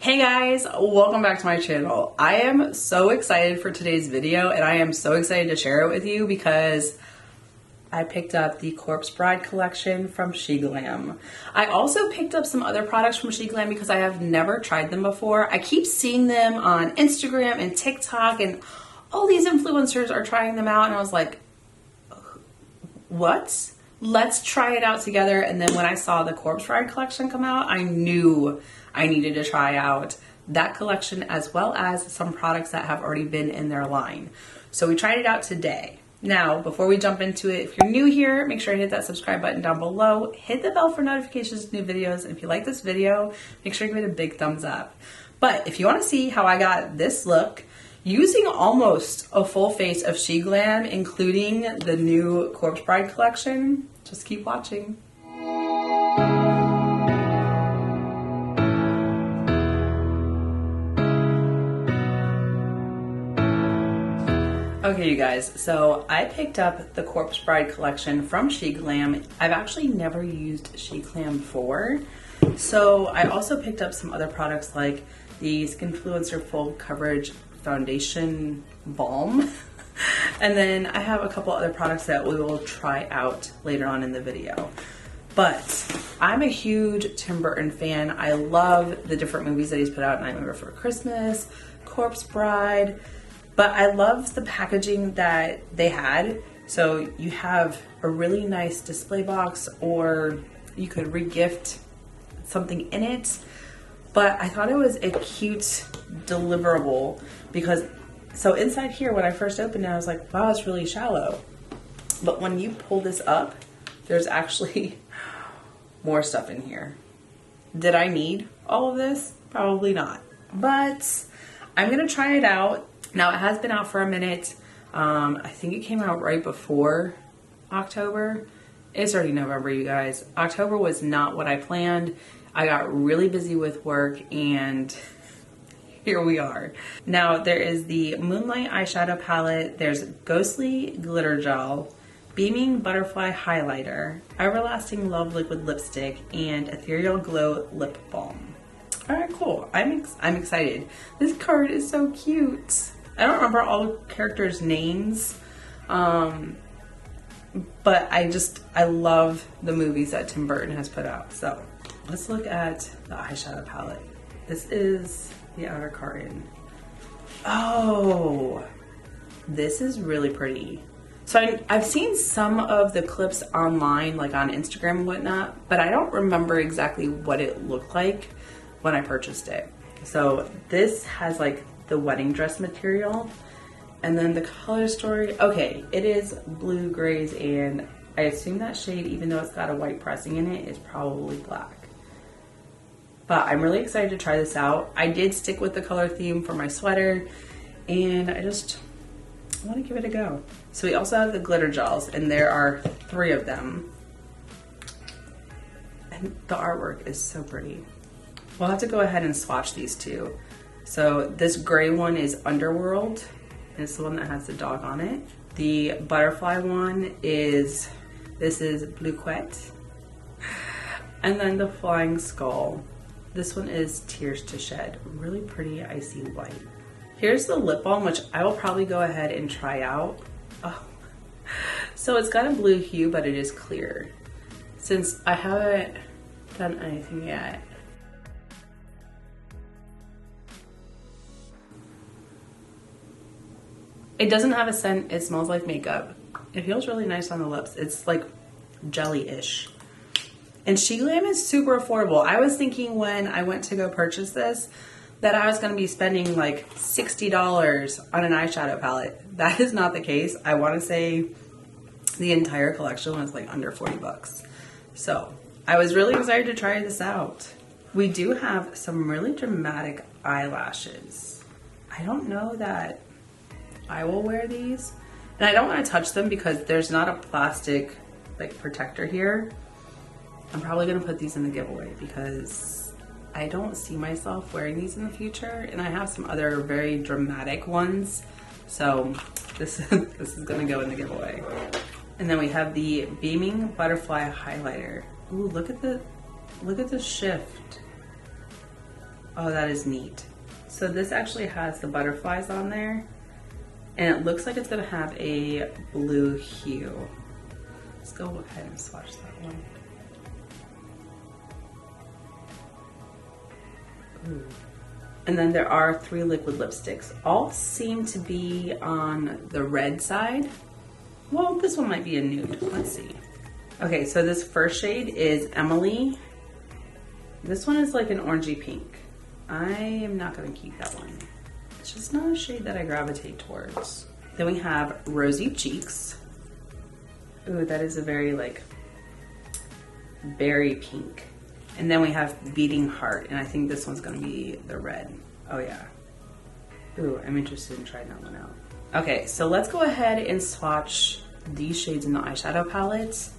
Hey guys, welcome back to my channel. I am so excited for today's video and I am so excited to share it with you because I picked up the Corpse Bride collection from SHEGLAM. I also picked up some other products from SHEGLAM because I have never tried them before. I keep seeing them on Instagram and TikTok and all these influencers are trying them out and I was like, what? Let's try it out together. And then when I saw the Corpse Bride collection come out, I knew I needed to try out that collection as well as some products that have already been in their line. So we tried it out today. Now, before we jump into it, if you're new here, make sure to hit that subscribe button down below. Hit the bell for notifications of new videos. And if you like this video, make sure to give it a big thumbs up. But if you want to see how I got this look, using almost a full face of SHEGLAM, including the new Corpse Bride collection, just keep watching. Okay, you guys, so I picked up the Corpse Bride collection from SHEGLAM. I've actually never used SHEGLAM before. So I also picked up some other products like the Skinfluencer Full Coverage Foundation Balm. And then I have a couple other products that we will try out later on in the video. But I'm a huge Tim Burton fan. I love the different movies that he's put out, Nightmare Before Christmas, Corpse Bride. But I love the packaging that they had. So you have a really nice display box or you could re-gift something in it. But I thought it was a cute deliverable because, so inside here when I first opened it, I was like, wow, it's really shallow. But when you pull this up, there's actually more stuff in here. Did I need all of this? Probably not. But I'm gonna try it out. Now it has been out for a minute. I think it came out right before October. It's already November, you guys. October was not what I planned. I got really busy with work and here we are. Now there is the Moonlight eyeshadow palette. There's Ghostly Glitter Gel, Beaming Butterfly Highlighter, Everlasting Love Liquid Lipstick, and Ethereal Glow Lip Balm. All right, cool. I'm excited. This card is so cute. I don't remember all the characters' names, but I love the movies that Tim Burton has put out. So let's look at the eyeshadow palette. This is the outer carton. Oh, this is really pretty. So I've seen some of the clips online, like on Instagram and whatnot, but I don't remember exactly what it looked like when I purchased it. So this has like the wedding dress material and then the color story. Okay, it is blue grays and I assume that shade, even though it's got a white pressing in it, is probably black. But I'm really excited to try this out. I did stick with the color theme for my sweater and I want to give it a go. So we also have the glitter gels and there are 3 of them. And the artwork is so pretty. We'll have to go ahead and swatch these two. So this gray one is Underworld, and it's the one that has the dog on it. The butterfly one is, this is Bleu Quet. And then the flying skull. This one is Tears to Shed. Really pretty icy white. Here's the lip balm, which I will probably go ahead and try out. Oh. So it's got a blue hue, but it is clear. Since I haven't done anything yet, it doesn't have a scent. It smells like makeup. It feels really nice on the lips. It's like jelly-ish. And SHEGLAM is super affordable. I was thinking when I went to go purchase this that I was going to be spending like $60 on an eyeshadow palette. That is not the case. I want to say the entire collection was like under 40 bucks. So I was really excited to try this out. We do have some really dramatic eyelashes. I don't know that I will wear these, and I don't want to touch them because there's not a plastic like protector here. I'm probably gonna put these in the giveaway because I don't see myself wearing these in the future, and I have some other very dramatic ones, so this is gonna go in the giveaway. And then we have the Beaming Butterfly Highlighter. Ooh, look at the shift. Oh, that is neat. So this actually has the butterflies on there, and it looks like it's gonna have a blue hue. Let's go ahead and swatch that one. Ooh. And then there are 3 liquid lipsticks. All seem to be on the red side. Well, this one might be a nude. Let's see. Okay, so this first shade is Emily. This one is like an orangey pink. I am not gonna keep that one. It's just not a shade that I gravitate towards. Then we have Rosy Cheeks. Ooh, that is a very like berry pink. And then we have Beating Heart, and I think this one's gonna be the red. Oh yeah. Ooh, I'm interested in trying that one out. Okay, so let's go ahead and swatch these shades in the eyeshadow palettes.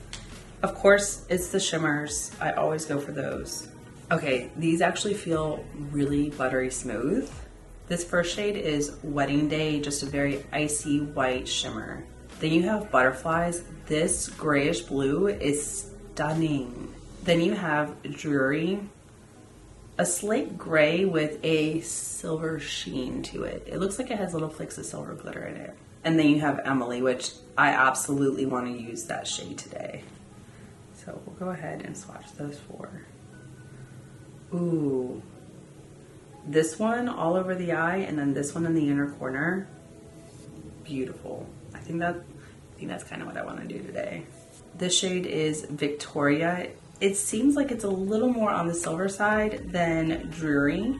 Of course, it's the shimmers. I always go for those. Okay, these actually feel really buttery smooth. This first shade is Wedding Day, just a very icy white shimmer. Then you have Butterflies. This grayish blue is stunning. Then you have Dreary, a slate gray with a silver sheen to it. It looks like it has little flakes of silver glitter in it. And then you have Emily, which I absolutely want to use that shade today. So we'll go ahead and swatch those 4. Ooh, this one all over the eye, and then this one in the inner corner. Beautiful. I think that's kind of what I want to do today. This shade is Victoria. It seems like it's a little more on the silver side than Dreary.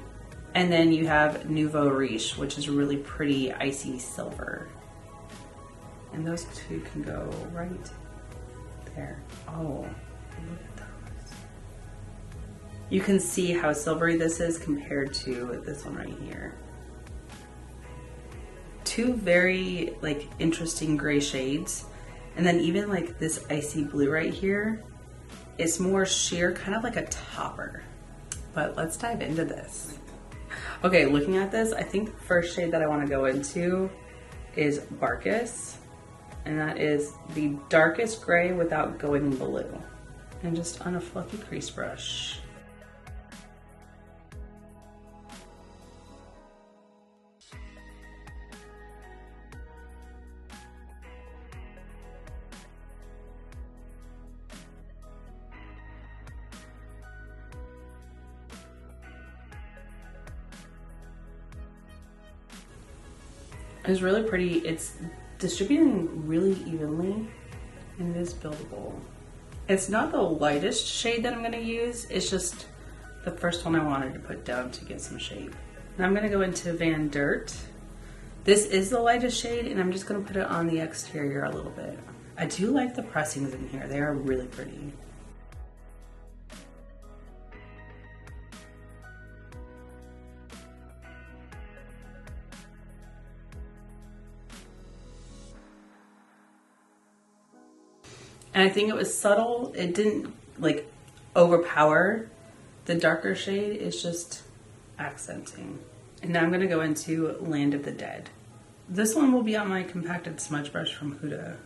And then you have Nouveau Riche, which is really pretty icy silver. And those 2 can go right there. Oh, look at those. You can see how silvery this is compared to this one right here. 2 very like interesting gray shades. And then even like this icy blue right here, it's more sheer, kind of like a topper. But let's dive into this. Okay, looking at this, I think the first shade that I want to go into is Barkus. And that is the darkest gray without going blue. And just on a fluffy crease brush. It's really pretty. It's distributing really evenly, and it is buildable. It's not the lightest shade that I'm gonna use. It's just the first one I wanted to put down to get some shape. Now I'm gonna go into Van Dirt. This is the lightest shade, and I'm just gonna put it on the exterior a little bit. I do like the pressings in here. They are really pretty. And I think it was subtle. It didn't like overpower the darker shade. It's just accenting. And now I'm gonna go into Land of the Dead. This one will be on my compacted smudge brush from Huda.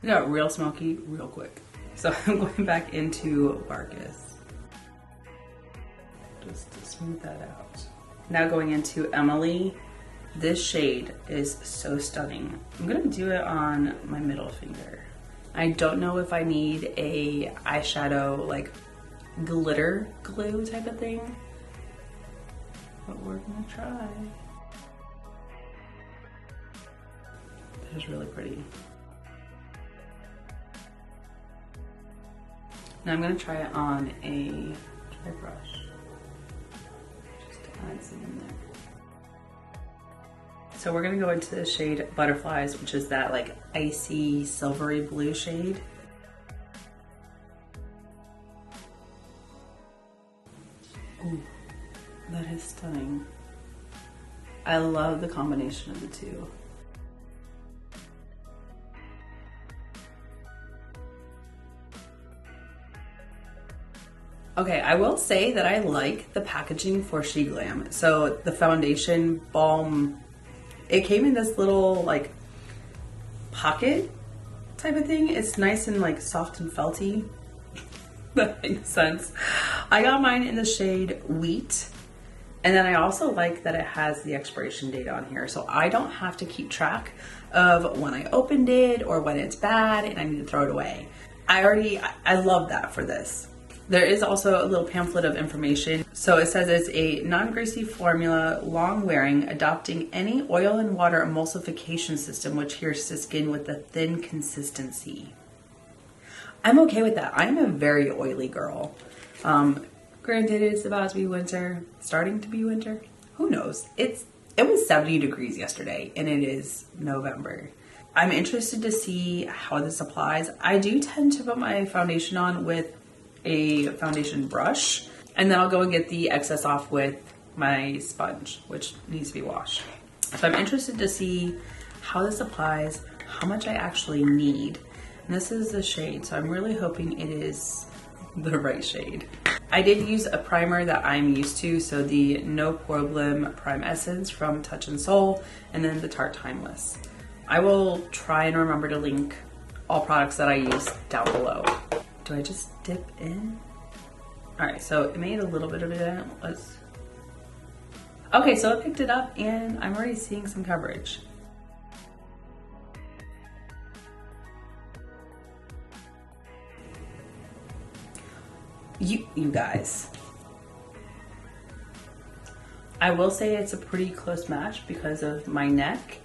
It got real smoky real quick. So I'm going back into Barkus, just to smooth that out. Now going into Emily. This shade is so stunning. I'm gonna do it on my middle finger. I don't know if I need a eyeshadow like glitter glue type of thing, but we're gonna try. That is really pretty. Now I'm gonna try it on a dry brush, just to add some in there. So we're gonna go into the shade Butterflies, which is that like icy silvery blue shade. Ooh, that is stunning. I love the combination of the 2. Okay, I will say that I like the packaging for SHEGLAM. So the foundation Balm, it came in this little like pocket type of thing. It's nice and like soft and felty. That makes sense. I got mine in the shade Wheat. And then I also like that it has the expiration date on here. So I don't have to keep track of when I opened it or when it's bad and I need to throw it away. I love that for this. There is also a little pamphlet of information. So it says it's a non-greasy formula, long wearing, adopting any oil and water emulsification system which adheres to skin with a thin consistency. I'm okay with that. I'm a very oily girl. Granted, it's about to be winter, starting to be winter. Who knows? It was 70 degrees yesterday and it is November. I'm interested to see how this applies. I do tend to put my foundation on with a foundation brush, and then I'll go and get the excess off with my sponge, which needs to be washed. So I'm interested to see how this applies, how much I actually need. And this is the shade, so I'm really hoping it is the right shade. I did use a primer that I'm used to, so the No Poreblem Prime Essence from Touch and Soul, and then the Tarte Timeless. I will try and remember to link all products that I use down below. Do I just dip in? All right, so it made a little bit of a dent. Okay, so I picked it up and I'm already seeing some coverage. You guys. I will say it's a pretty close match because of my neck.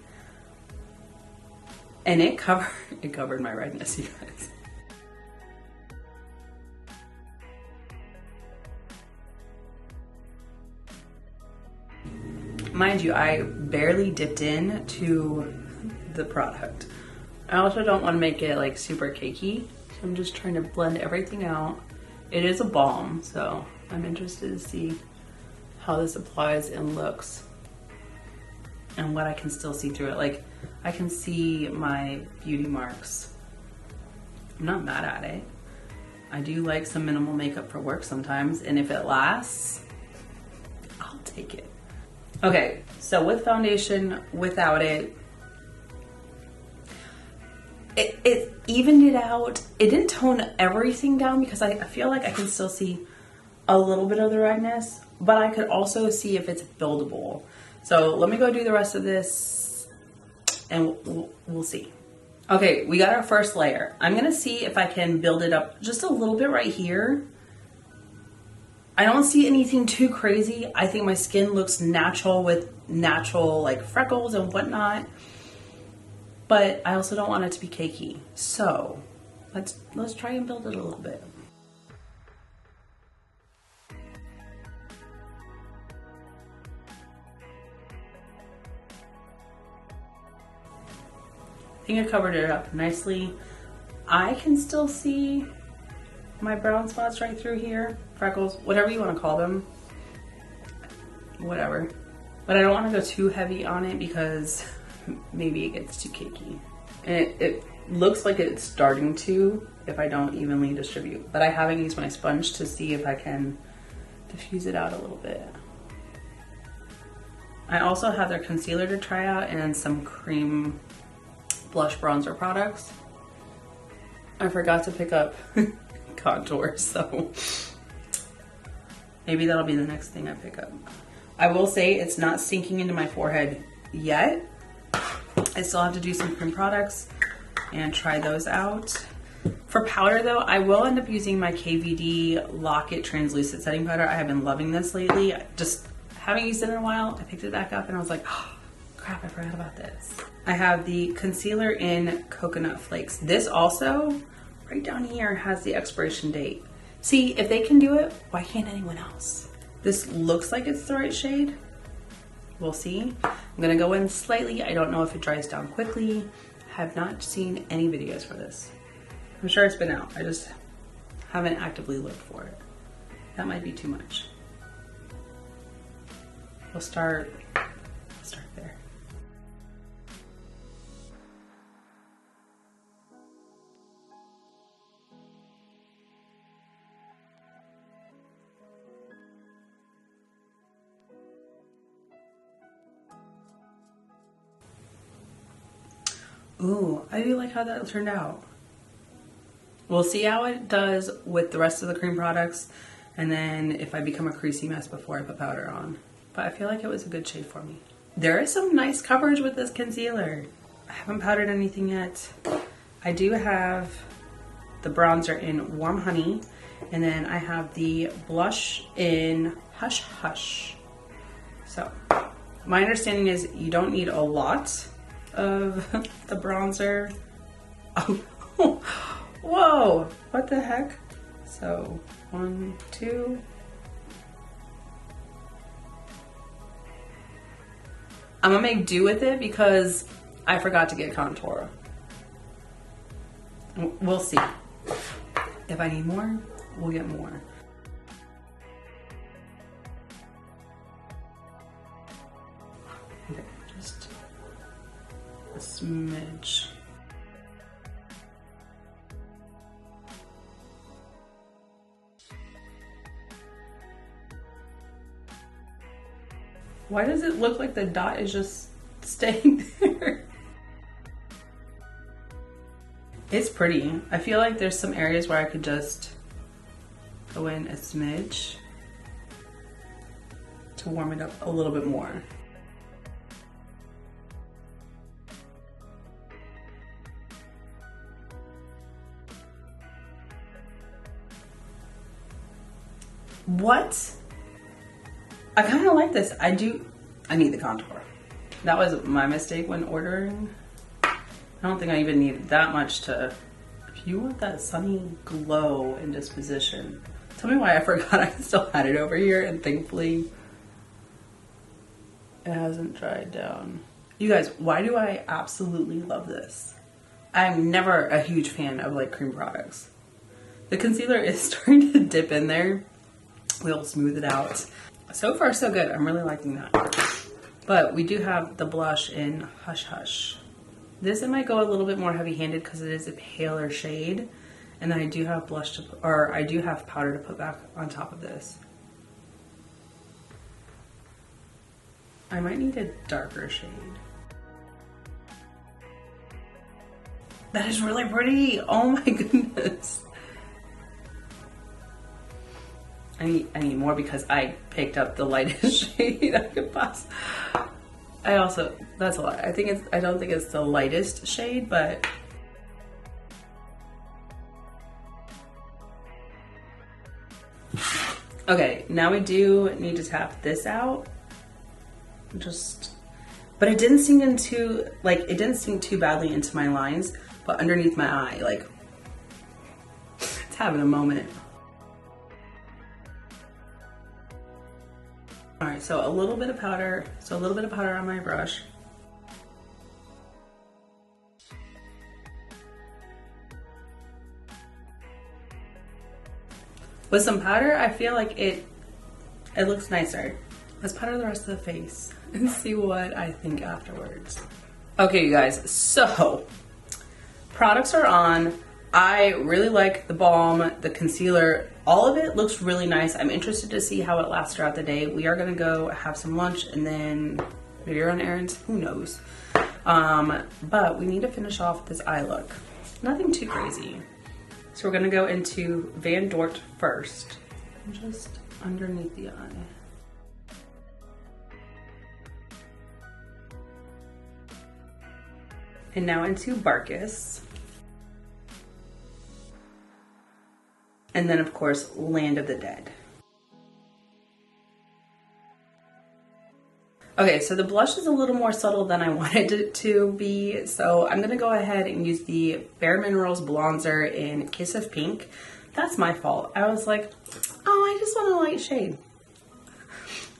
And it covered my redness, you guys. Mind you, I barely dipped in to the product. I also don't want to make it like super cakey. I'm just trying to blend everything out. It is a balm, so I'm interested to see how this applies and looks and what I can still see through it. Like, I can see my beauty marks. I'm not mad at it. I do like some minimal makeup for work sometimes, and if it lasts, I'll take it. Okay, so with foundation, without it, it evened it out. It didn't tone everything down because I feel like I can still see a little bit of the redness, but I could also see if it's buildable. So let me go do the rest of this and we'll see. Okay, we got our first layer. I'm gonna see if I can build it up just a little bit right here. I don't see anything too crazy. I think my skin looks natural with natural like freckles and whatnot, but I also don't want it to be cakey. So let's try and build it a little bit. I think I covered it up nicely. I can still see my brown spots right through here, freckles, whatever you want to call them, whatever. But I don't want to go too heavy on it because maybe it gets too cakey. And it looks like it's starting to if I don't evenly distribute. But I haven't used my sponge to see if I can diffuse it out a little bit. I also have their concealer to try out and then some cream blush bronzer products. I forgot to pick up contour, so maybe that'll be the next thing I pick up. I will say it's not sinking into my forehead yet. I still have to do some cream products and try those out. For powder though, I will end up using my KVD Lock-It Translucent Setting Powder. I have been loving this lately. I just haven't used it in a while. I picked it back up and I was like, oh crap, I forgot about this. I have the concealer in Coconut Flakes. This also, right down here, has the expiration date. See, if they can do it, why can't anyone else? This looks like it's the right shade. We'll see. I'm gonna go in slightly. I don't know if it dries down quickly. Have not seen any videos for this. I'm sure it's been out. I just haven't actively looked for it. That might be too much. We'll start there. Ooh, I do like how that turned out. We'll see how it does with the rest of the cream products, and then if I become a creasy mess before I put powder on. But I feel like it was a good shade for me. There is some nice coverage with this concealer. I haven't powdered anything yet. I do have the bronzer in Warm Honey, and then I have the blush in Hush Hush. So my understanding is you don't need a lot of the bronzer. Oh, whoa, what the heck? So 1, 2. I'm gonna make do with it because I forgot to get contour. We'll see. If I need more, we'll get more. Okay, just a smidge. Why does it look like the dot is just staying there? It's pretty. I feel like there's some areas where I could just go in a smidge to warm it up a little bit more. What? I kind of like this. I need the contour. That was my mistake when ordering. I don't think I even need that much to, if you want that sunny glow and disposition. Tell me why I forgot I still had it over here, and thankfully it hasn't dried down. You guys, why do I absolutely love this? I'm never a huge fan of like cream products. The concealer is starting to dip in there. We'll smooth it out. So far so good. I'm really liking that. But we do have the blush in Hush Hush. This it might go a little bit more heavy-handed because it is a paler shade, and then I do have blush to, or I do have powder to put back on top of this. I might need a darker shade. That is really pretty. Oh my goodness. I need more because I picked up the lightest shade I could possibly. That's a lot. I don't think it's the lightest shade, but okay, now we do need to tap this out. But it didn't sink into, like, it didn't sink too badly into my lines, but underneath my eye, like, it's having a moment. All right, so a little bit of powder. So a little bit of powder on my brush. With some powder, I feel like it looks nicer. Let's powder the rest of the face and see what I think afterwards. Okay, you guys, so products are on. I really like the balm, the concealer, all of it looks really nice. I'm interested to see how it lasts throughout the day. We are gonna go have some lunch and then maybe run errands, who knows. But we need to finish off this eye look. Nothing too crazy. So we're gonna go into Van Dort first, just underneath the eye. And now into Barkus. And then of course, Land of the Dead. Okay, so the blush is a little more subtle than I wanted it to be. So I'm gonna go ahead and use the BareMinerals Blonzer in Kiss of Pink. That's my fault. I was like, oh, I just want a light shade.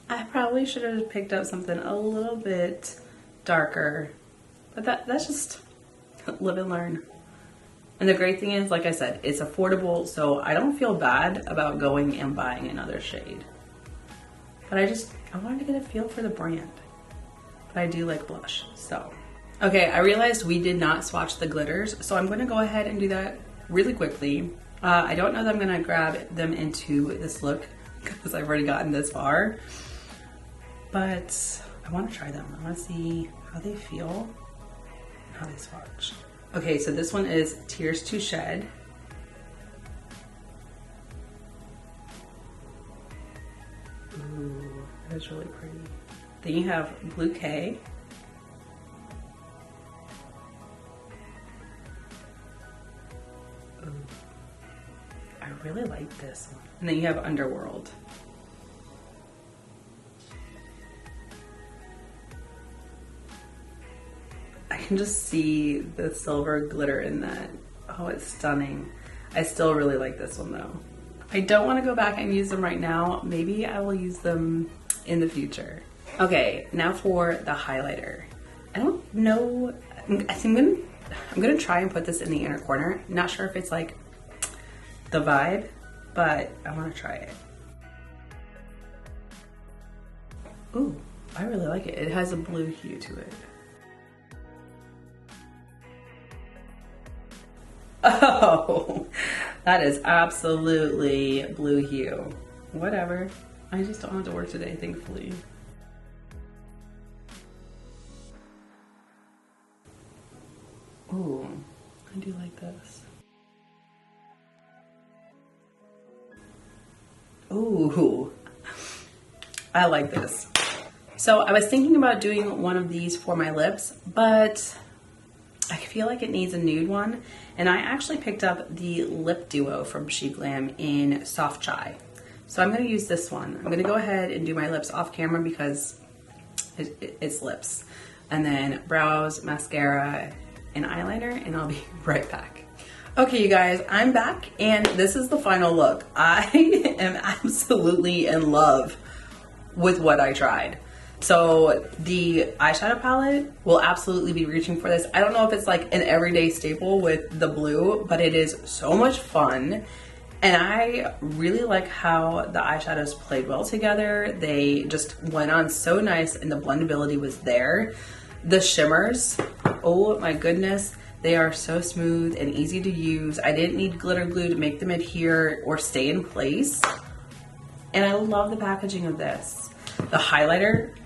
I probably should have picked up something a little bit darker, but that's just live and learn. And the great thing is, like I said, it's affordable, so I don't feel bad about going and buying another shade. But I wanted to get a feel for the brand. But I do like blush, so. Okay, I realized we did not swatch the glitters, so I'm gonna go ahead and do that really quickly. I don't know that I'm gonna grab them into this look because I've already gotten this far. But I wanna try them. I wanna see how they feel, how they swatch. Okay, so this one is Tears to Shed. Ooh, that's really pretty. Then you have Blue K. Ooh, I really like this one. And then you have Underworld. I can just see the silver glitter in that. Oh, it's stunning. I still really like this one though. I don't want to go back and use them right now. Maybe I will use them in the future. Okay, now for the highlighter. I don't know. I think I'm gonna try and put this in the inner corner. Not sure if it's like the vibe, but I want to try it. Ooh, I really like it. It has a blue hue to it. Oh, that is absolutely blue hue. Whatever. I just don't have to work today, thankfully. Ooh, I do like this. Ooh, I like this. So I was thinking about doing one of these for my lips, but I feel like it needs a nude one. And I actually picked up the lip duo from SHEGLAM in Soft Chai. So I'm gonna use this one. I'm gonna go ahead and do my lips off camera because it's lips. And then brows, mascara, and eyeliner, and I'll be right back. Okay, you guys, I'm back, and this is the final look. I am absolutely in love with what I tried. So the eyeshadow palette will absolutely be reaching for this. I don't know if it's like an everyday staple with the blue, but it is so much fun. And I really like how the eyeshadows played well together. They just went on so nice and the blendability was there. The shimmers, oh my goodness, they are so smooth and easy to use. I didn't need glitter glue to make them adhere or stay in place. And I love the packaging of this. The highlighter,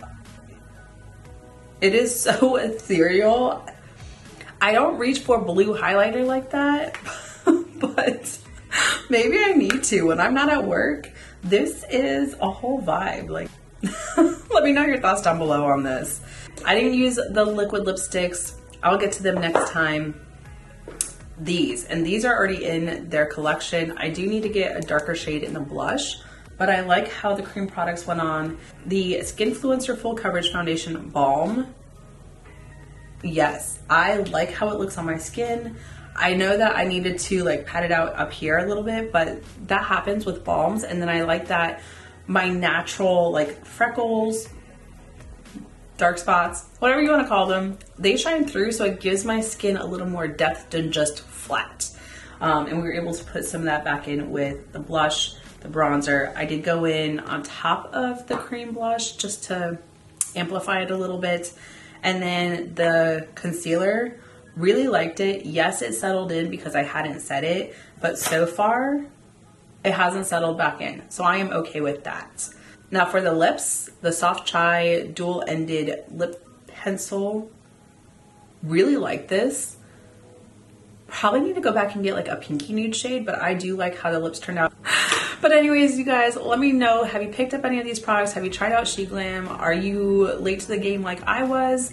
it is so ethereal. I don't reach for blue highlighter like that, but maybe I need to when I'm not at work. This is a whole vibe. Like, let me know your thoughts down below on this. I didn't use the liquid lipsticks. I'll get to them next time. These are already in their collection. I do need to get a darker shade in the blush, but I like how the cream products went on. The Skinfluencer Full Coverage Foundation Balm. Yes, I like how it looks on my skin. I know that I needed to like pat it out up here a little bit, but that happens with balms. And then I like that my natural like freckles, dark spots, whatever you want to call them, they shine through, so it gives my skin a little more depth than just flat. And we were able to put some of that back in with the blush, the bronzer. I did go in on top of the cream blush just to amplify it a little bit. And then the concealer, really liked it. Yes, it settled in because I hadn't set it, but so far it hasn't settled back in. So I am okay with that. Now for the lips, the Soft Chai dual-ended lip pencil, really like this. Probably need to go back and get like a pinky nude shade, but I do like how the lips turned out. But anyways, you guys, let me know, have you picked up any of these products? Have you tried out SHEGLAM? Are you late to the game like I was?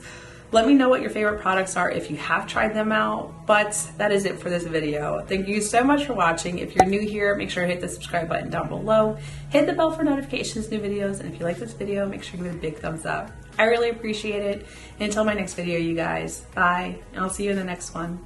Let me know what your favorite products are if you have tried them out. But that is it for this video. Thank you so much for watching. If you're new here, make sure to hit the subscribe button down below. Hit the bell for notifications, new videos. And if you like this video, make sure to give it a big thumbs up. I really appreciate it. And until my next video, you guys, bye. And I'll see you in the next one.